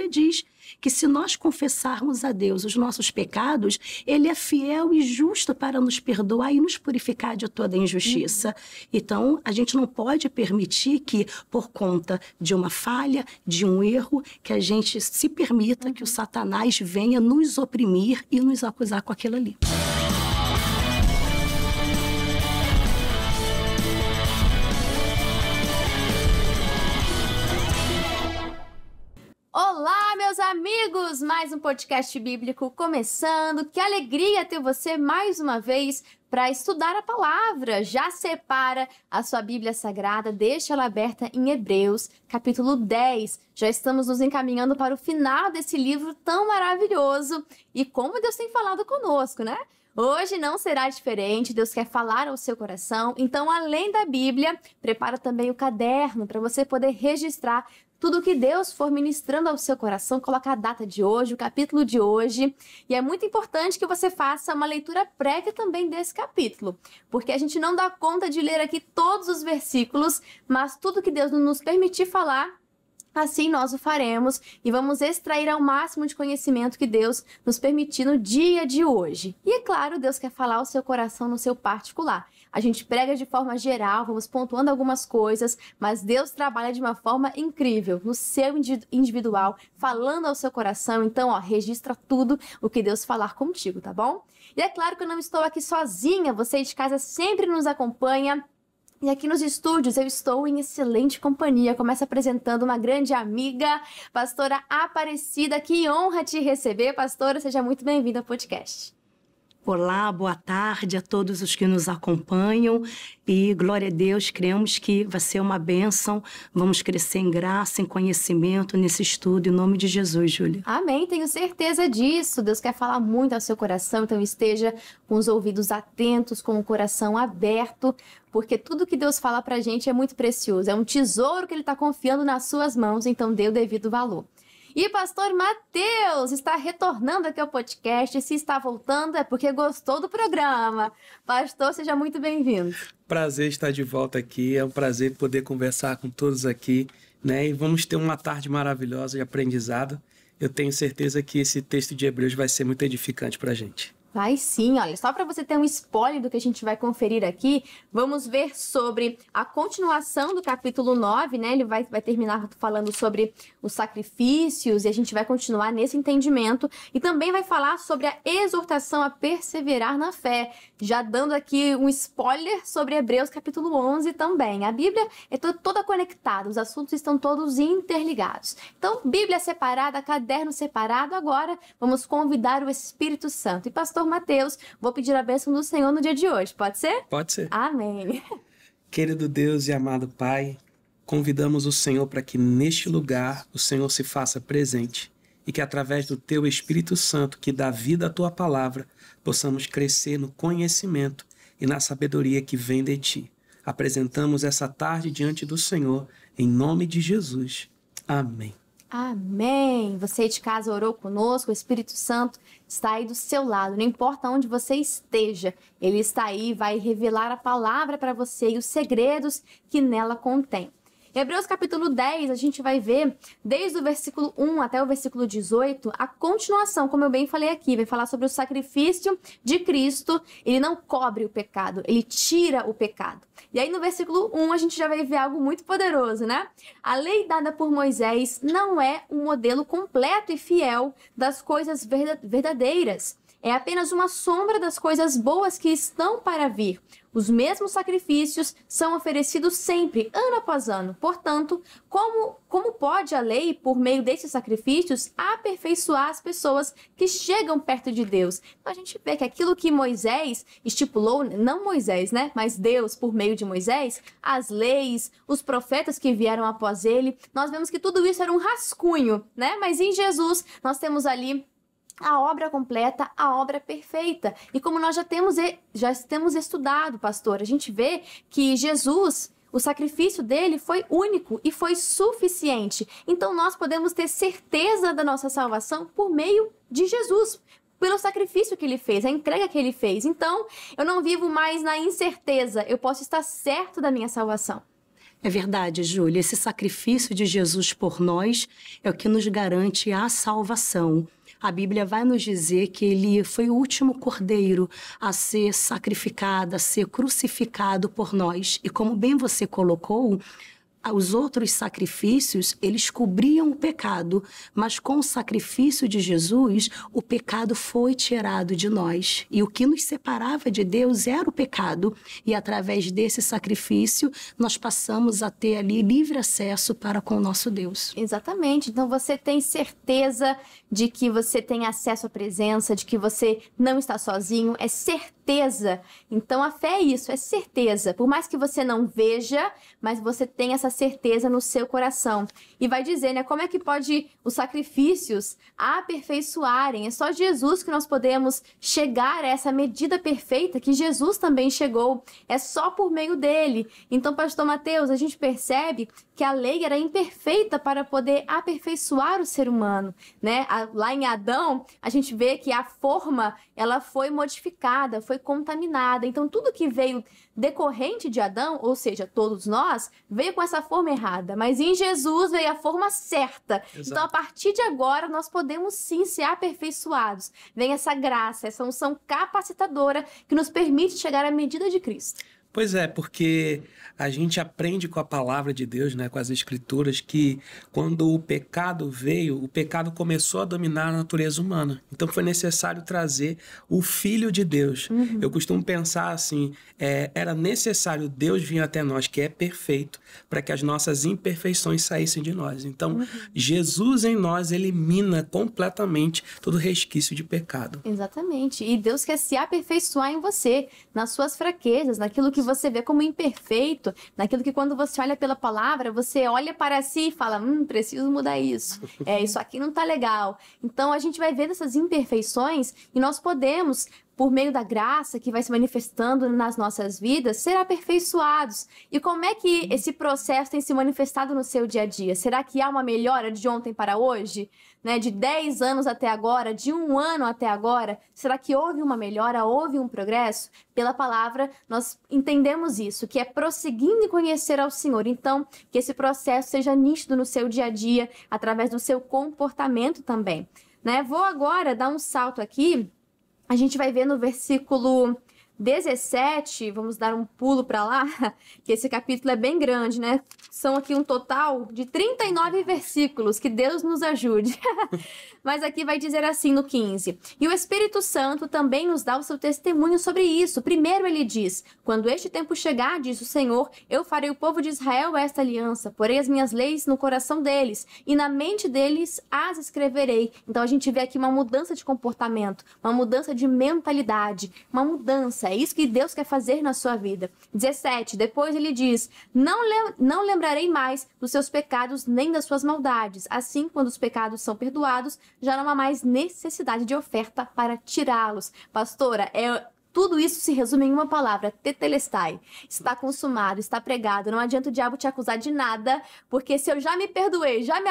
diz que se nós confessarmos a Deus os nossos pecados, Ele é fiel e justo para nos perdoar e nos purificar de toda injustiça. Então, a gente não pode permitir que, por conta de uma falha, de um erro, que a gente se permita que o Satanás venha nos oprimir e nos acusar com aquilo ali. Olá, meus amigos! Mais um podcast bíblico começando. Que alegria ter você mais uma vez para estudar a palavra. Já separa a sua Bíblia Sagrada, deixa ela aberta em Hebreus, capítulo 10. Já estamos nos encaminhando para o final desse livro tão maravilhoso. E como Deus tem falado conosco, né? Hoje não será diferente, Deus quer falar ao seu coração. Então, além da Bíblia, prepara também o caderno para você poder registrar tudo que Deus for ministrando ao seu coração. Coloca a data de hoje, o capítulo de hoje. E é muito importante que você faça uma leitura prévia também desse capítulo, porque a gente não dá conta de ler aqui todos os versículos, mas tudo que Deus nos permitir falar, assim nós o faremos e vamos extrair ao máximo de conhecimento que Deus nos permitir no dia de hoje. E é claro, Deus quer falar ao seu coração no seu particular. A gente prega de forma geral, vamos pontuando algumas coisas, mas Deus trabalha de uma forma incrível, no seu individual, falando ao seu coração. Então, registra tudo o que Deus falar contigo, tá bom? E é claro que eu não estou aqui sozinha, você de casa sempre nos acompanha. E aqui nos estúdios eu estou em excelente companhia. Começo apresentando uma grande amiga, pastora Aparecida. Que honra te receber, pastora. Seja muito bem-vinda ao podcast. Olá, boa tarde a todos os que nos acompanham e glória a Deus, cremos que vai ser uma bênção, vamos crescer em graça, em conhecimento nesse estudo, em nome de Jesus, Júlia. Amém, tenho certeza disso. Deus quer falar muito ao seu coração, então esteja com os ouvidos atentos, com o coração aberto, porque tudo que Deus fala pra gente é muito precioso, é um tesouro que Ele está confiando nas suas mãos, então dê o devido valor. E pastor Mateus está retornando aqui ao podcast, e se está voltando é porque gostou do programa. Pastor, seja muito bem-vindo. Prazer estar de volta aqui, é um prazer poder conversar com todos aqui, né? E vamos ter uma tarde maravilhosa de aprendizado. Eu tenho certeza que esse texto de Hebreus vai ser muito edificante para a gente. Vai sim, olha, só para você ter um spoiler do que a gente vai conferir aqui, vamos ver sobre a continuação do capítulo 9, né? Ele vai terminar falando sobre os sacrifícios e a gente vai continuar nesse entendimento e também vai falar sobre a exortação a perseverar na fé, já dando aqui um spoiler sobre Hebreus capítulo 11 também. A Bíblia é toda conectada, os assuntos estão todos interligados. Então, Bíblia separada, caderno separado, agora vamos convidar o Espírito Santo. E pastor Mateus, vou pedir a bênção do Senhor no dia de hoje, pode ser? Pode ser. Amém. Querido Deus e amado Pai, convidamos o Senhor para que neste lugar o Senhor se faça presente e que através do Teu Espírito Santo, que dá vida à Tua palavra, possamos crescer no conhecimento e na sabedoria que vem de Ti. Apresentamos essa tarde diante do Senhor, em nome de Jesus. Amém. Amém. Você de casa orou conosco, o Espírito Santo está aí do seu lado, não importa onde você esteja, Ele está aí, vai revelar a palavra para você e os segredos que nela contém. Em Hebreus capítulo 10, a gente vai ver, desde o versículo 1 até o versículo 18, a continuação, como eu bem falei aqui, vai falar sobre o sacrifício de Cristo. Ele não cobre o pecado, ele tira o pecado. E aí no versículo 1 a gente já vai ver algo muito poderoso, né? A lei dada por Moisés não é um modelo completo e fiel das coisas verdadeiras. É apenas uma sombra das coisas boas que estão para vir. Os mesmos sacrifícios são oferecidos sempre, ano após ano. Portanto, como pode a lei, por meio desses sacrifícios, aperfeiçoar as pessoas que chegam perto de Deus? Então, a gente vê que aquilo que Moisés estipulou, não Moisés, né? Mas Deus, por meio de Moisés, as leis, os profetas que vieram após ele, nós vemos que tudo isso era um rascunho, né? Mas em Jesus, nós temos ali a obra completa, a obra perfeita. E como nós já temos estudado, pastor, a gente vê que Jesus, o sacrifício dele foi único e foi suficiente. Então nós podemos ter certeza da nossa salvação por meio de Jesus, pelo sacrifício que ele fez, a entrega que ele fez. Então eu não vivo mais na incerteza, eu posso estar certo da minha salvação. É verdade, Júlia. Esse sacrifício de Jesus por nós é o que nos garante a salvação. A Bíblia vai nos dizer que ele foi o último cordeiro a ser sacrificado, a ser crucificado por nós. E como bem você colocou, os outros sacrifícios, eles cobriam o pecado, mas com o sacrifício de Jesus, o pecado foi tirado de nós. E o que nos separava de Deus era o pecado. E através desse sacrifício, nós passamos a ter ali livre acesso para com o nosso Deus. Exatamente. Então você tem certeza de que você tem acesso à presença, de que você não está sozinho, é certeza. Então a fé é isso, é certeza. Por mais que você não veja, mas você tem essa certeza no seu coração. E vai dizer, né, como é que pode os sacrifícios aperfeiçoarem? É só Jesus que nós podemos chegar a essa medida perfeita que Jesus também chegou. É só por meio dele. Então, pastor Mateus, a gente percebe que a lei era imperfeita para poder aperfeiçoar o ser humano, né? Lá em Adão, a gente vê que a forma, ela foi modificada, foi contaminada. Então, tudo que veio decorrente de Adão, ou seja, todos nós, veio com essa forma errada. Mas em Jesus veio a forma certa. Exato. Então, a partir de agora, nós podemos sim ser aperfeiçoados. Vem essa graça, essa unção capacitadora que nos permite chegar à medida de Cristo. Pois é, porque a gente aprende com a palavra de Deus, né, com as escrituras, que quando o pecado veio, o pecado começou a dominar a natureza humana. Então foi necessário trazer o Filho de Deus. Eu costumo pensar assim, era necessário Deus vir até nós, que é perfeito, para que as nossas imperfeições saíssem de nós. Então, Jesus em nós elimina completamente todo resquício de pecado. Exatamente. E Deus quer se aperfeiçoar em você, nas suas fraquezas, naquilo que você vê como imperfeito, naquilo que quando você olha pela palavra, você olha para si e fala, preciso mudar isso. Isso aqui não tá legal. Então, a gente vai vendo essas imperfeições e nós podemos, por meio da graça que vai se manifestando nas nossas vidas, ser aperfeiçoados. E como é que esse processo tem se manifestado no seu dia a dia? Será que há uma melhora de ontem para hoje? Né? De 10 anos até agora, de 1 ano até agora? Será que houve uma melhora, houve um progresso? Pela palavra, nós entendemos isso, que é prosseguindo em conhecer ao Senhor. Então, que esse processo seja nítido no seu dia a dia, através do seu comportamento também. Né? Vou agora dar um salto aqui. A gente vai ver no versículo 17, vamos dar um pulo para lá, que esse capítulo é bem grande, né? São aqui um total de 39 versículos, que Deus nos ajude. Mas aqui vai dizer assim no 15, e o Espírito Santo também nos dá o seu testemunho sobre isso. Primeiro ele diz, quando este tempo chegar, diz o Senhor, eu farei o povo de Israel esta aliança, porei as minhas leis no coração deles, e na mente deles as escreverei. Então a gente vê aqui uma mudança de comportamento, uma mudança de mentalidade, uma mudança. É isso que Deus quer fazer na sua vida. 17, depois ele diz, não lembrarei mais dos seus pecados nem das suas maldades. Assim, quando os pecados são perdoados, já não há mais necessidade de oferta para tirá-los. Pastora, tudo isso se resume em uma palavra, tetelestai. Está consumado, está pregado. Não adianta o diabo te acusar de nada, porque se eu já me perdoei, já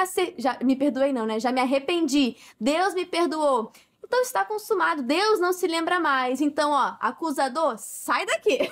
me perdoei não, né? Já me arrependi, Deus me perdoou. Então está consumado, Deus não se lembra mais. Então, acusador, sai daqui.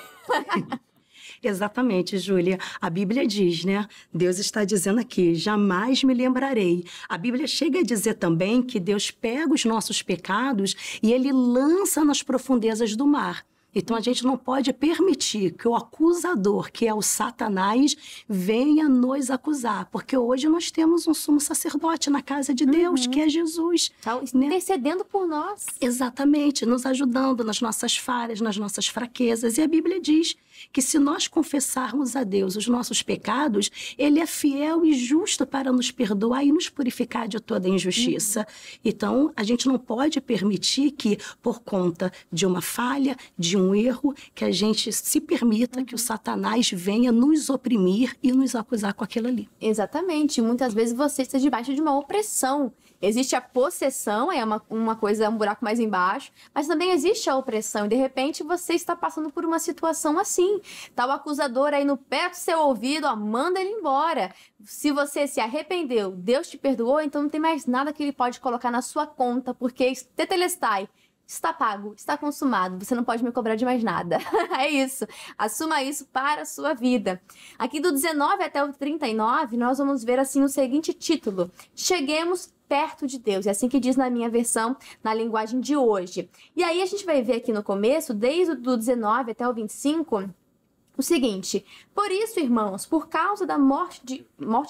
Exatamente, Júlia. A Bíblia diz, né? Deus está dizendo aqui, jamais me lembrarei. A Bíblia chega a dizer também que Deus pega os nossos pecados e ele lança nas profundezas do mar. Então, a gente não pode permitir que o acusador, que é o Satanás, venha nos acusar. Porque hoje nós temos um sumo sacerdote na casa de Deus, que é Jesus. Tá intercedendo por nós. Exatamente, nos ajudando nas nossas falhas, nas nossas fraquezas. E a Bíblia diz que se nós confessarmos a Deus os nossos pecados, ele é fiel e justo para nos perdoar e nos purificar de toda injustiça. Então, a gente não pode permitir que, por conta de uma falha, de um erro, que a gente se permita que o Satanás venha nos oprimir e nos acusar com aquilo ali. Exatamente. Muitas vezes você está debaixo de uma opressão. Existe a possessão, é uma coisa, um buraco mais embaixo, mas também existe a opressão. E de repente você está passando por uma situação assim. Tá o acusador aí no pé do seu ouvido, manda ele embora. Se você se arrependeu, Deus te perdoou, então não tem mais nada que ele pode colocar na sua conta, porque tetelestai, está pago, está consumado, você não pode me cobrar de mais nada. É isso, assuma isso para a sua vida. Aqui do 19 até o 39, nós vamos ver assim o seguinte título: Cheguemos perto de Deus. É assim que diz na minha versão, na linguagem de hoje. E aí a gente vai ver aqui no começo, desde o 19 até o 25, o seguinte: por isso, irmãos, por causa da morte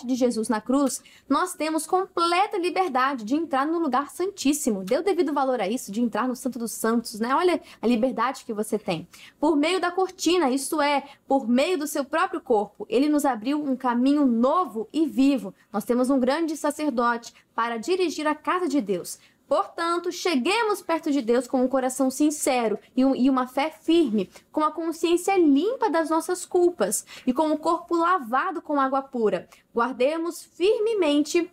de Jesus na cruz, nós temos completa liberdade de entrar no lugar santíssimo. Dê o devido valor a isso, de entrar no Santo dos Santos, né? Olha a liberdade que você tem. Por meio da cortina, isto é, por meio do seu próprio corpo, ele nos abriu um caminho novo e vivo. Nós temos um grande sacerdote para dirigir a casa de Deus. Portanto, cheguemos perto de Deus com um coração sincero e uma fé firme, com a consciência limpa das nossas culpas e com o corpo lavado com água pura. Guardemos firmemente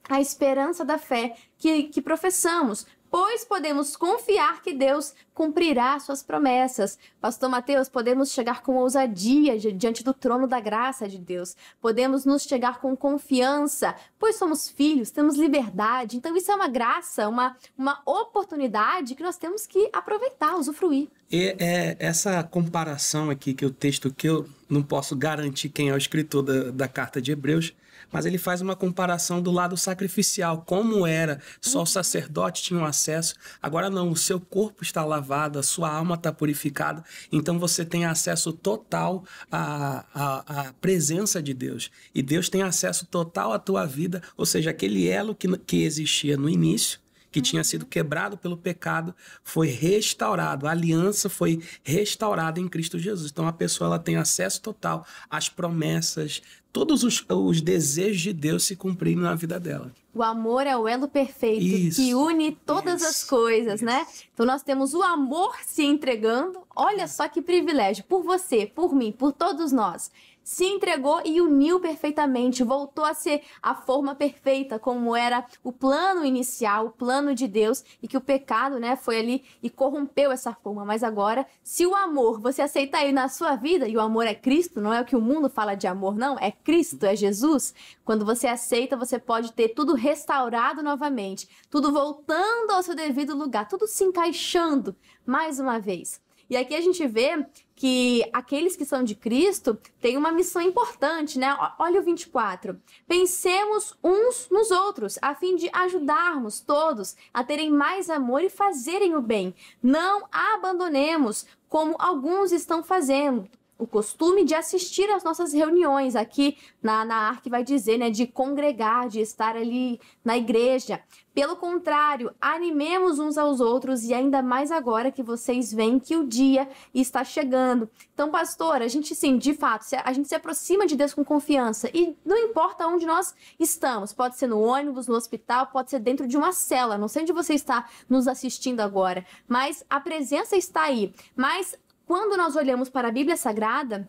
a esperança da fé que professamos, pois podemos confiar que Deus cumprirá suas promessas. Pastor Mateus, podemos chegar com ousadia diante do trono da graça de Deus. Podemos nos chegar com confiança, pois somos filhos, temos liberdade. Então isso é uma graça, uma oportunidade que nós temos que aproveitar, usufruir. E essa comparação aqui, que o texto, que eu não posso garantir quem é o escritor da carta de Hebreus, mas ele faz uma comparação do lado sacrificial, como era, só o sacerdote tinha acesso, agora não, o seu corpo está lavado, a sua alma está purificada, então você tem acesso total à presença de Deus, e Deus tem acesso total à tua vida, ou seja, aquele elo que existia no início, que tinha sido quebrado pelo pecado, foi restaurado. A aliança foi restaurada em Cristo Jesus. Então, a pessoa ela tem acesso total às promessas, todos os desejos de Deus se cumprindo na vida dela. O amor é o elo perfeito que une todas as coisas, né? Então, nós temos o amor se entregando. Olha só que privilégio. Por você, por mim, por todos nós. Se entregou e uniu perfeitamente, voltou a ser a forma perfeita, como era o plano inicial, o plano de Deus, e que o pecado, né, foi ali e corrompeu essa forma. Mas agora, se o amor, você aceita ele na sua vida, e o amor é Cristo, não é o que o mundo fala de amor, não, é Cristo, é Jesus. Quando você aceita, você pode ter tudo restaurado novamente, tudo voltando ao seu devido lugar, tudo se encaixando mais uma vez. E aqui a gente vê que aqueles que são de Cristo têm uma missão importante, né? Olha o 24. Pensemos uns nos outros, a fim de ajudarmos todos a terem mais amor e fazerem o bem. Não abandonemos, como alguns estão fazendo, o costume de assistir às nossas reuniões. Aqui na ARC vai dizer, né, de congregar, de estar ali na igreja. Pelo contrário, animemos uns aos outros, e ainda mais agora que vocês veem que o dia está chegando. Então, pastor, a gente sim, de fato, a gente se aproxima de Deus com confiança, e não importa onde nós estamos, pode ser no ônibus, no hospital, pode ser dentro de uma cela, não sei onde você está nos assistindo agora, mas a presença está aí. Mas quando nós olhamos para a Bíblia Sagrada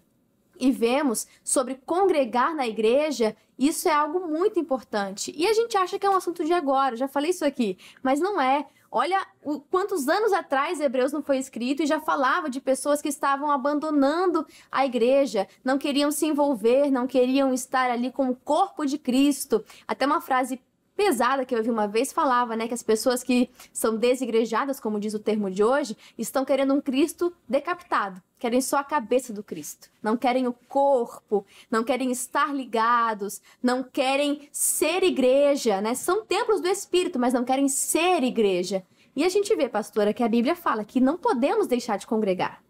e vemos sobre congregar na igreja, isso é algo muito importante. E a gente acha que é um assunto de agora, já falei isso aqui, mas não é. Olha quantos anos atrás Hebreus não foi escrito e já falava de pessoas que estavam abandonando a igreja, não queriam se envolver, não queriam estar ali com o corpo de Cristo. Até uma frase pesada que eu ouvi uma vez falava, né, que as pessoas que são desigrejadas, como diz o termo de hoje, estão querendo um Cristo decapitado, querem só a cabeça do Cristo, não querem o corpo, não querem estar ligados, não querem ser igreja, né? São templos do Espírito, mas não querem ser igreja. E a gente vê, pastora, que a Bíblia fala que não podemos deixar de congregar.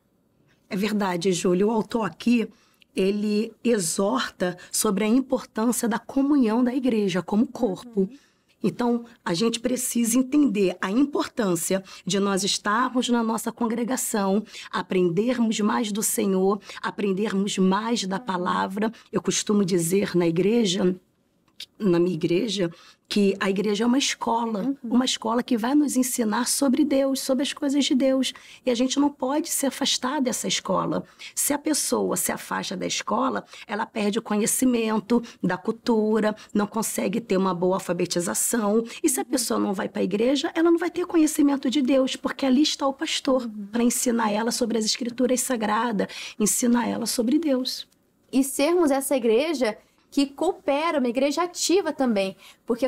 É verdade, Júlio. O autor aqui, ele exorta sobre a importância da comunhão da igreja como corpo. Então, a gente precisa entender a importância de nós estarmos na nossa congregação, aprendermos mais do Senhor, aprendermos mais da palavra. Eu costumo dizer na minha igreja, que a igreja é uma escola que vai nos ensinar sobre Deus, sobre as coisas de Deus. E a gente não pode se afastar dessa escola. Se a pessoa se afasta da escola, ela perde o conhecimento da cultura, não consegue ter uma boa alfabetização. E se a pessoa não vai para a igreja, ela não vai ter conhecimento de Deus, porque ali está o pastor para ensinar ela sobre as escrituras sagradas, ensinar ela sobre Deus. E sermos essa igreja que coopera, uma igreja ativa também, porque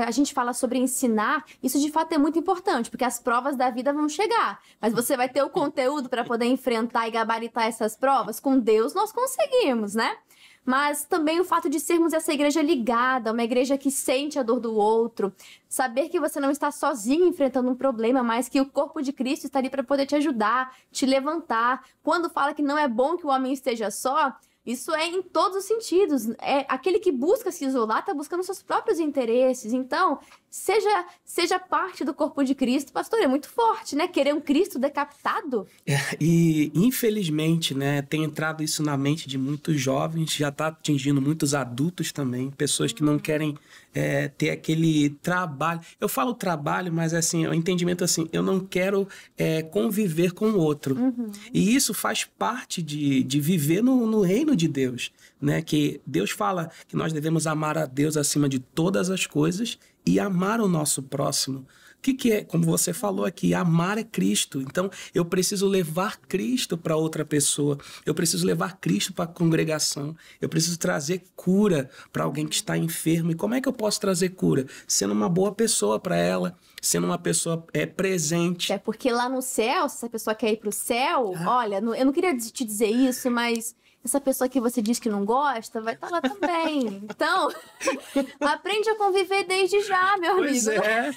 a gente fala sobre ensinar, isso de fato é muito importante, porque as provas da vida vão chegar. Mas você vai ter o conteúdo para poder enfrentar e gabaritar essas provas? Com Deus nós conseguimos, né? Mas também o fato de sermos essa igreja ligada, uma igreja que sente a dor do outro, saber que você não está sozinho enfrentando um problema, mas que o corpo de Cristo está ali para poder te ajudar, te levantar. Quando fala que não é bom que o homem esteja só, isso é em todos os sentidos. É aquele que busca se isolar está buscando seus próprios interesses. Então, seja parte do corpo de Cristo. Pastor, é muito forte, né? Querer um Cristo decapitado. E, infelizmente, né, tem entrado isso na mente de muitos jovens, já está atingindo muitos adultos também, pessoas que não querem ter aquele trabalho. Eu falo trabalho, mas assim, o entendimento assim, eu não quero conviver com o outro. E isso faz parte de viver no reino de Deus, né? Que Deus fala que nós devemos amar a Deus acima de todas as coisas e amar o nosso próximo. O que é? Como você falou aqui, amar é Cristo. Então, eu preciso levar Cristo para outra pessoa. Eu preciso levar Cristo para a congregação. Eu preciso trazer cura para alguém que está enfermo. E como é que eu posso trazer cura? Sendo uma boa pessoa para ela, sendo uma pessoa presente. É porque lá no céu, se essa pessoa quer ir para o céu, olha, eu não queria te dizer isso, mas essa pessoa que você diz que não gosta vai estar lá também. Então, aprende a conviver desde já, meu amigo. Pois é,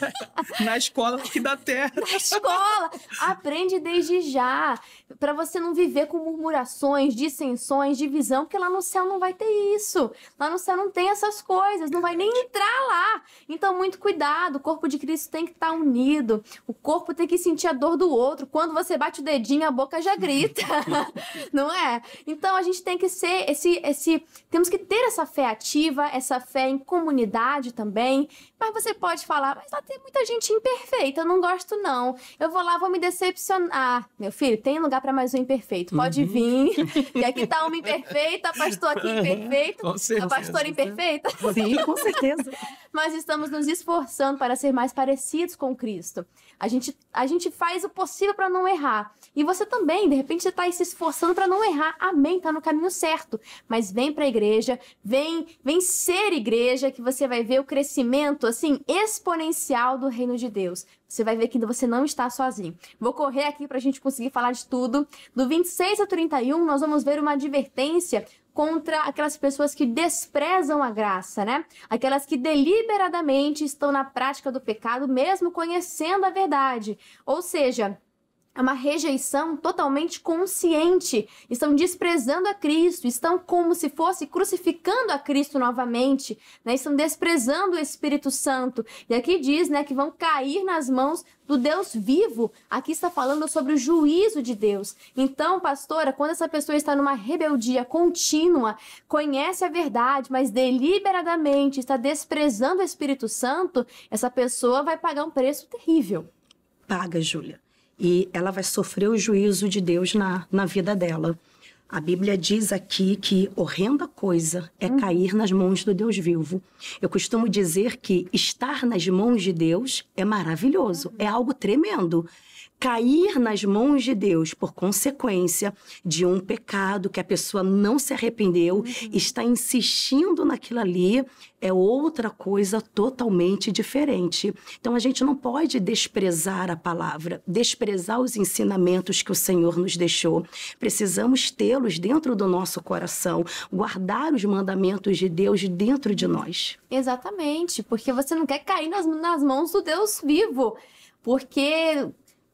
na escola aqui da terra. Na escola, aprende desde já, para você não viver com murmurações, dissensões, divisão, porque lá no céu não vai ter isso. Lá no céu não tem essas coisas, não vai nem entrar lá. Então, muito cuidado, o corpo de Cristo tem que estar unido, o corpo tem que sentir a dor do outro. Quando você bate o dedinho, a boca já grita, não é? Então, a gente tem que ser temos que ter essa fé ativa, essa fé em comunidade também. Mas você pode falar, mas lá tem muita gente imperfeita, eu não gosto não. Eu vou lá, vou me decepcionar. Meu filho, tem lugar para mais um imperfeito. Pode vir. E aqui tá uma imperfeita, pastor aqui imperfeito. Com certeza. A pastora imperfeita. Sim, com certeza. Mas estamos nos esforçando para ser mais parecidos com Cristo. A gente faz o possível para não errar. E você também, de repente, você está aí se esforçando para não errar. Amém, tá no caminho certo. Mas vem para a igreja, vem ser igreja, que você vai ver o crescimento, assim, exponencial do reino de Deus. Você vai ver que você não está sozinho. Vou correr aqui para a gente conseguir falar de tudo. Do 26 a 31, nós vamos ver uma advertência contra aquelas pessoas que desprezam a graça, né? Aquelas que deliberadamente estão na prática do pecado, mesmo conhecendo a verdade. Ou seja, é uma rejeição totalmente consciente. Estão desprezando a Cristo, estão como se fosse crucificando a Cristo novamente, né? Estão desprezando o Espírito Santo. E aqui diz, né, que vão cair nas mãos do Deus vivo. Aqui está falando sobre o juízo de Deus. Então, pastora, quando essa pessoa está numa rebeldia contínua, conhece a verdade, mas deliberadamente está desprezando o Espírito Santo, essa pessoa vai pagar um preço terrível. Paga, Júlia. E ela vai sofrer o juízo de Deus na vida dela. A Bíblia diz aqui que horrenda coisa é cair nas mãos do Deus vivo. Eu costumo dizer que estar nas mãos de Deus é maravilhoso, é algo tremendo. Cair nas mãos de Deus por consequência de um pecado que a pessoa não se arrependeu, está insistindo naquilo ali, é outra coisa totalmente diferente. Então, a gente não pode desprezar a palavra, desprezar os ensinamentos que o Senhor nos deixou. Precisamos tê-los dentro do nosso coração, guardar os mandamentos de Deus dentro de nós. Exatamente, porque você não quer cair nas mãos do Deus vivo, porque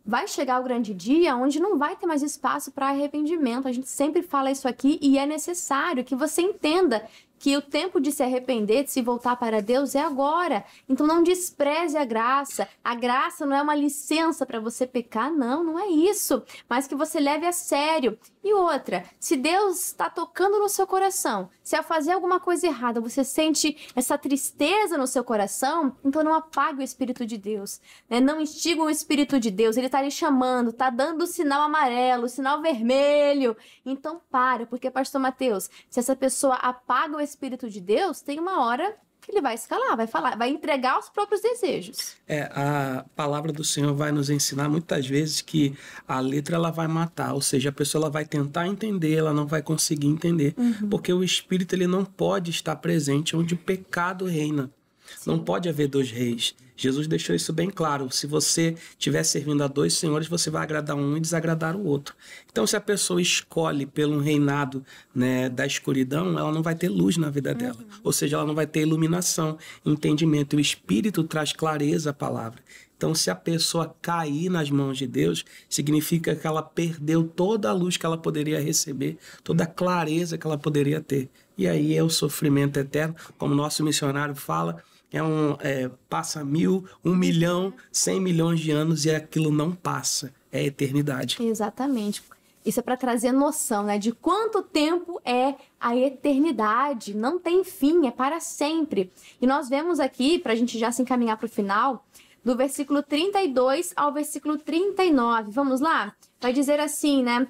vai chegar o grande dia onde não vai ter mais espaço para arrependimento. A gente sempre fala isso aqui e é necessário que você entenda que o tempo de se arrepender, de se voltar para Deus é agora. Então não despreze a graça. A graça não é uma licença para você pecar, não é isso. Mas que você leve a sério. E outra, se Deus está tocando no seu coração, se ao fazer alguma coisa errada você sente essa tristeza no seu coração, então não apague o Espírito de Deus, né? Não instiga o Espírito de Deus, ele está lhe chamando, está dando o sinal amarelo, o sinal vermelho. Então para, porque pastor Mateus, se essa pessoa apaga o Espírito de Deus, tem uma hora que ele vai escalar, vai falar, vai entregar os próprios desejos. A palavra do Senhor vai nos ensinar muitas vezes que a letra ela vai matar, ou seja, a pessoa ela vai tentar entender, ela não vai conseguir entender, porque o Espírito ele não pode estar presente onde o pecado reina. Não pode haver dois reis. Jesus deixou isso bem claro. Se você estiver servindo a dois senhores, você vai agradar um e desagradar o outro. Então, se a pessoa escolhe pelo reinado, né, da escuridão, ela não vai ter luz na vida dela. Ou seja, ela não vai ter iluminação, entendimento. O Espírito traz clareza à palavra. Então, se a pessoa cair nas mãos de Deus, significa que ela perdeu toda a luz que ela poderia receber, toda a clareza que ela poderia ter. E aí é o sofrimento eterno, como nosso missionário fala, passa 1000, 1 milhão, 100 milhões de anos e aquilo não passa, é a eternidade. Exatamente. Isso é para trazer noção, né, de quanto tempo é a eternidade. Não tem fim, é para sempre. E nós vemos aqui, para a gente já se encaminhar para o final, do versículo 32 ao versículo 39. Vamos lá? Vai dizer assim, né?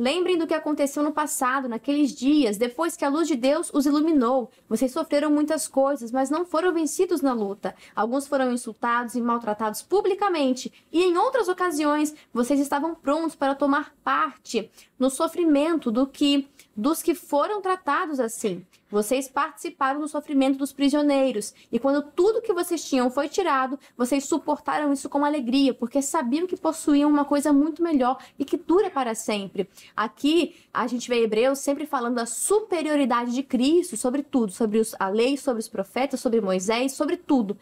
Lembrem do que aconteceu no passado, naqueles dias, depois que a luz de Deus os iluminou. Vocês sofreram muitas coisas, mas não foram vencidos na luta. Alguns foram insultados e maltratados publicamente. E em outras ocasiões, vocês estavam prontos para tomar parte no sofrimento dos que foram tratados assim. Vocês participaram do sofrimento dos prisioneiros. E quando tudo que vocês tinham foi tirado, vocês suportaram isso com alegria, porque sabiam que possuíam uma coisa muito melhor e que dura para sempre. Aqui, a gente vê Hebreus sempre falando da superioridade de Cristo sobre tudo, sobre a lei, sobre os profetas, sobre Moisés, sobre tudo.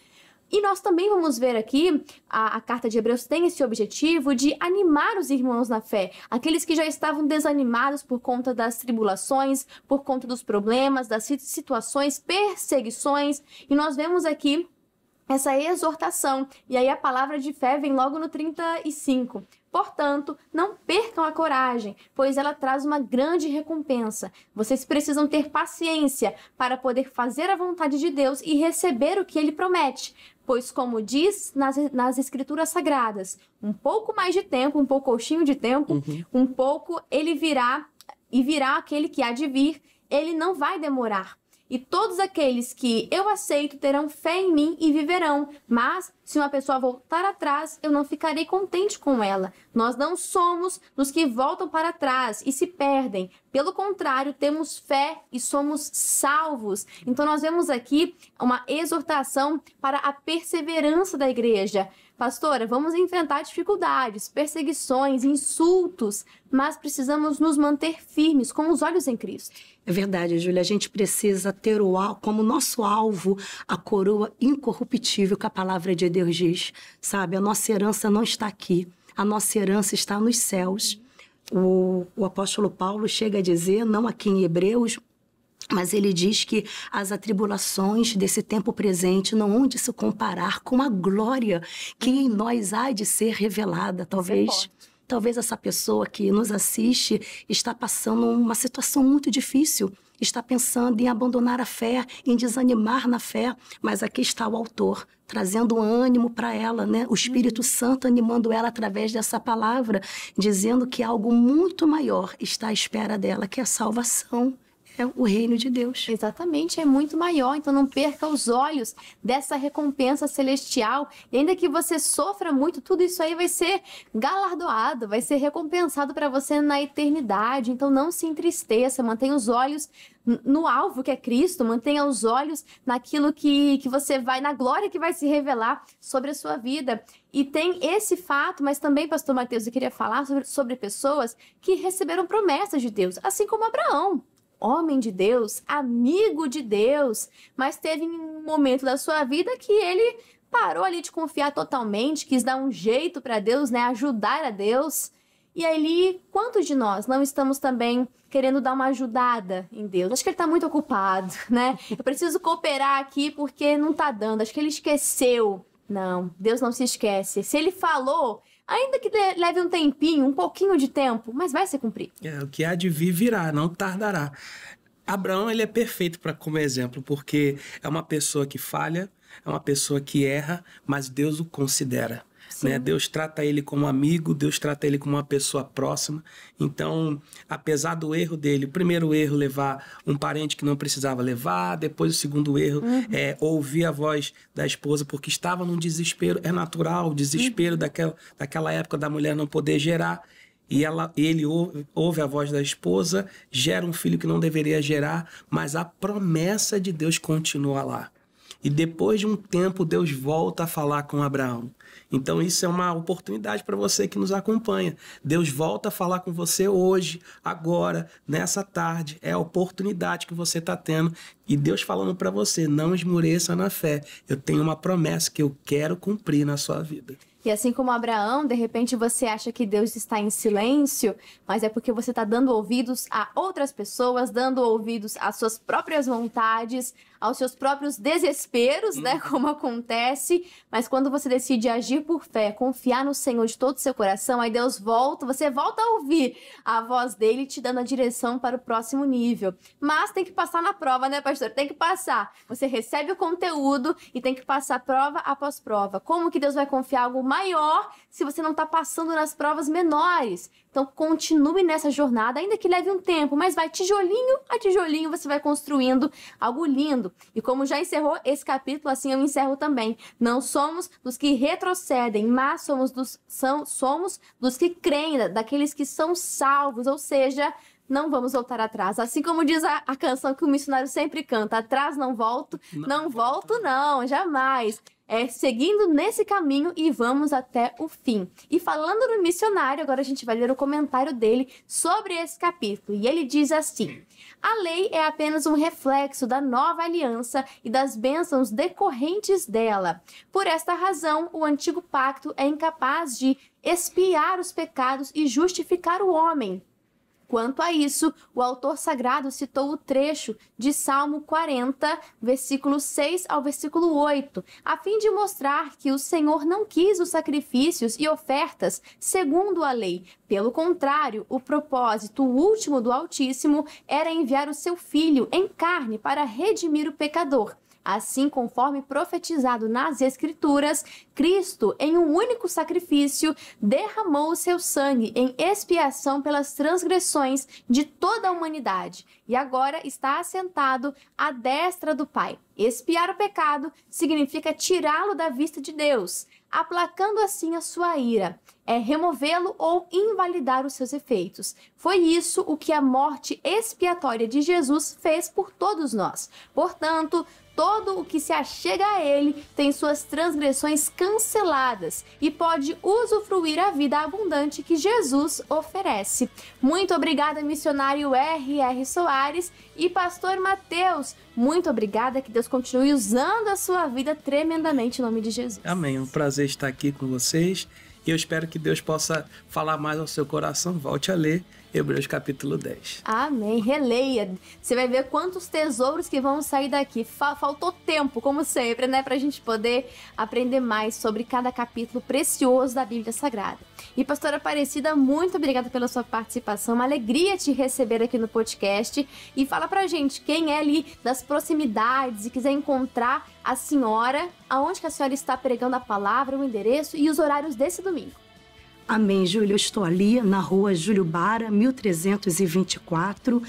E nós também vamos ver aqui, a carta de Hebreus tem esse objetivo de animar os irmãos na fé. Aqueles que já estavam desanimados por conta das tribulações, por conta dos problemas, das situações, perseguições. E nós vemos aqui essa exortação. E aí a palavra de fé vem logo no 35. Portanto, não percam a coragem, pois ela traz uma grande recompensa. Vocês precisam ter paciência para poder fazer a vontade de Deus e receber o que Ele promete. Pois, como diz nas Escrituras Sagradas, um pouco mais de tempo, um pouquinho de tempo, um pouco ele virá, e virá aquele que há de vir, ele não vai demorar. E todos aqueles que eu aceito terão fé em mim e viverão. Mas, se uma pessoa voltar atrás, eu não ficarei contente com ela. Nós não somos dos que voltam para trás e se perdem. Pelo contrário, temos fé e somos salvos. Então, nós vemos aqui uma exortação para a perseverança da igreja. Pastora, vamos enfrentar dificuldades, perseguições, insultos, mas precisamos nos manter firmes com os olhos em Cristo. É verdade, Júlia. A gente precisa ter como nosso alvo a coroa incorruptível que a palavra de Deus diz. Sabe, a nossa herança não está aqui. A nossa herança está nos céus. O apóstolo Paulo chega a dizer, não aqui em Hebreus, mas ele diz que as atribulações desse tempo presente não hão de se comparar com a glória que em nós há de ser revelada. Talvez essa pessoa que nos assiste está passando uma situação muito difícil, está pensando em abandonar a fé, em desanimar na fé, mas aqui está o autor, trazendo ânimo para ela, né? O Espírito Santo animando ela através dessa palavra, dizendo que algo muito maior está à espera dela, que é a salvação. É o reino de Deus. Exatamente, é muito maior. Então não perca os olhos dessa recompensa celestial. E ainda que você sofra muito, tudo isso aí vai ser galardoado, vai ser recompensado para você na eternidade. Então não se entristeça, mantenha os olhos no alvo que é Cristo, mantenha os olhos naquilo que você vai, na glória que vai se revelar sobre a sua vida. E tem esse fato, mas também, pastor Mateus, eu queria falar sobre pessoas que receberam promessas de Deus, assim como Abraão. Homem de Deus, amigo de Deus, mas teve um momento da sua vida que ele parou ali de confiar totalmente, quis dar um jeito para Deus, né, ajudar a Deus. E aí, quantos de nós não estamos também querendo dar uma ajudada em Deus? Acho que ele está muito ocupado, né? Eu preciso cooperar aqui porque não está dando, acho que ele esqueceu. Não, Deus não se esquece. Se ele falou, ainda que leve um tempinho, um pouquinho de tempo, mas vai se cumprir. O que há de vir virá, não tardará. Abraão, ele é perfeito como exemplo, porque é uma pessoa que falha, é uma pessoa que erra, mas Deus o considera. Né? Deus trata ele como amigo, Deus trata ele como uma pessoa próxima. Então, apesar do erro dele, o primeiro erro levar um parente que não precisava levar, depois o segundo erro ouvir a voz da esposa porque estava num desespero. É natural o desespero daquela época da mulher não poder gerar. E ele ouve a voz da esposa, gera um filho que não deveria gerar, mas a promessa de Deus continua lá. E depois de um tempo, Deus volta a falar com Abraão. Então isso é uma oportunidade para você que nos acompanha. Deus volta a falar com você hoje, agora, nessa tarde. É a oportunidade que você está tendo. E Deus falando para você, não esmoreça na fé. Eu tenho uma promessa que eu quero cumprir na sua vida. E assim como Abraão, de repente você acha que Deus está em silêncio, mas é porque você está dando ouvidos a outras pessoas, dando ouvidos às suas próprias vontades, aos seus próprios desesperos, né? Como acontece. Mas quando você decide agir por fé, confiar no Senhor de todo o seu coração, aí Deus volta, você volta a ouvir a voz dele te dando a direção para o próximo nível. Mas tem que passar na prova, né, pastor? Tem que passar. Você recebe o conteúdo e tem que passar prova após prova. Como que Deus vai confiar algo maior se você não está passando nas provas menores? Então, continue nessa jornada, ainda que leve um tempo, mas vai tijolinho a tijolinho, você vai construindo algo lindo. E como já encerrou esse capítulo, assim eu encerro também. Não somos dos que retrocedem, mas somos dos que creem, daqueles que são salvos, ou seja, não vamos voltar atrás. Assim como diz a canção que o missionário sempre canta, atrás não volto, não volto não, jamais. Seguindo nesse caminho e vamos até o fim. E falando no missionário, agora a gente vai ler o comentário dele sobre esse capítulo. E ele diz assim: a lei é apenas um reflexo da nova aliança e das bênçãos decorrentes dela. Por esta razão, o antigo pacto é incapaz de expiar os pecados e justificar o homem. Quanto a isso, o autor sagrado citou o trecho de Salmo 40, versículo 6 ao versículo 8, a fim de mostrar que o Senhor não quis os sacrifícios e ofertas segundo a lei. Pelo contrário, o propósito último do Altíssimo era enviar o seu Filho em carne para redimir o pecador. Assim, conforme profetizado nas Escrituras, Cristo, em um único sacrifício, derramou o seu sangue em expiação pelas transgressões de toda a humanidade e agora está assentado à destra do Pai. Expiar o pecado significa tirá-lo da vista de Deus, aplacando assim a sua ira. É removê-lo ou invalidar os seus efeitos. Foi isso o que a morte expiatória de Jesus fez por todos nós. Portanto, todo o que se achega a ele tem suas transgressões canceladas e pode usufruir a vida abundante que Jesus oferece. Muito obrigada, missionário R.R. Soares e pastor Mateus. Muito obrigada, que Deus continue usando a sua vida tremendamente em nome de Jesus. Amém, é um prazer estar aqui com vocês e eu espero que Deus possa falar mais ao seu coração. Volte a ler Hebreus capítulo 10. Amém, releia. Você vai ver quantos tesouros que vão sair daqui. Faltou tempo, como sempre, né? Pra gente poder aprender mais sobre cada capítulo precioso da Bíblia Sagrada. E pastora Aparecida, muito obrigada pela sua participação. Uma alegria te receber aqui no podcast. E fala pra gente, quem é ali das proximidades e quiser encontrar a senhora, aonde que a senhora está pregando a palavra, o endereço e os horários desse domingo. Amém, Júlio. Eu estou ali na rua Júlio Bara, 1324,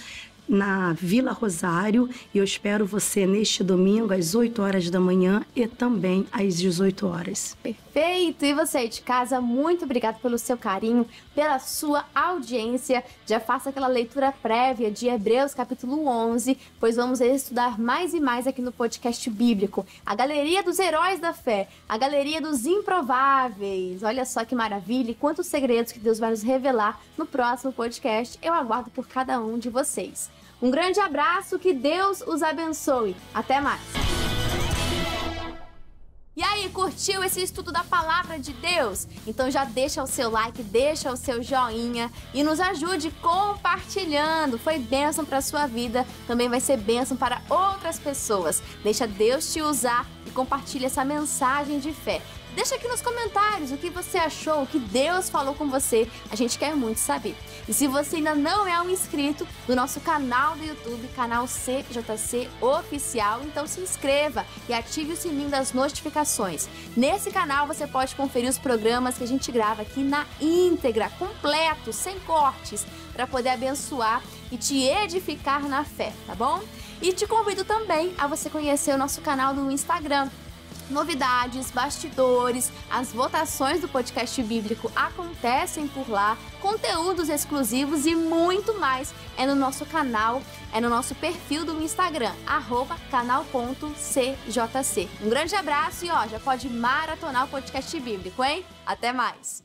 na Vila Rosário. E eu espero você neste domingo, às 8 horas da manhã e também às 18 horas. Perfeito! E você aí de casa, muito obrigado pelo seu carinho, pela sua audiência. Já faça aquela leitura prévia de Hebreus capítulo 11, pois vamos estudar mais e mais aqui no podcast bíblico. A galeria dos heróis da fé, a galeria dos improváveis. Olha só que maravilha e quantos segredos que Deus vai nos revelar no próximo podcast. Eu aguardo por cada um de vocês. Um grande abraço, que Deus os abençoe. Até mais! E aí, curtiu esse estudo da Palavra de Deus? Então já deixa o seu like, deixa o seu joinha e nos ajude compartilhando. Foi bênção para a sua vida, também vai ser bênção para outras pessoas. Deixa Deus te usar e compartilha essa mensagem de fé. Deixa aqui nos comentários o que você achou, o que Deus falou com você. A gente quer muito saber. E se você ainda não é um inscrito do nosso canal do YouTube, canal CJC Oficial, então se inscreva e ative o sininho das notificações. Nesse canal você pode conferir os programas que a gente grava aqui na íntegra, completo, sem cortes, para poder abençoar e te edificar na fé, tá bom? E te convido também a você conhecer o nosso canal no Instagram. Novidades, bastidores, as votações do podcast bíblico acontecem por lá, conteúdos exclusivos e muito mais é no nosso canal, é no nosso perfil do Instagram, @canal.cjc. Um grande abraço e já pode maratonar o podcast bíblico, hein? Até mais!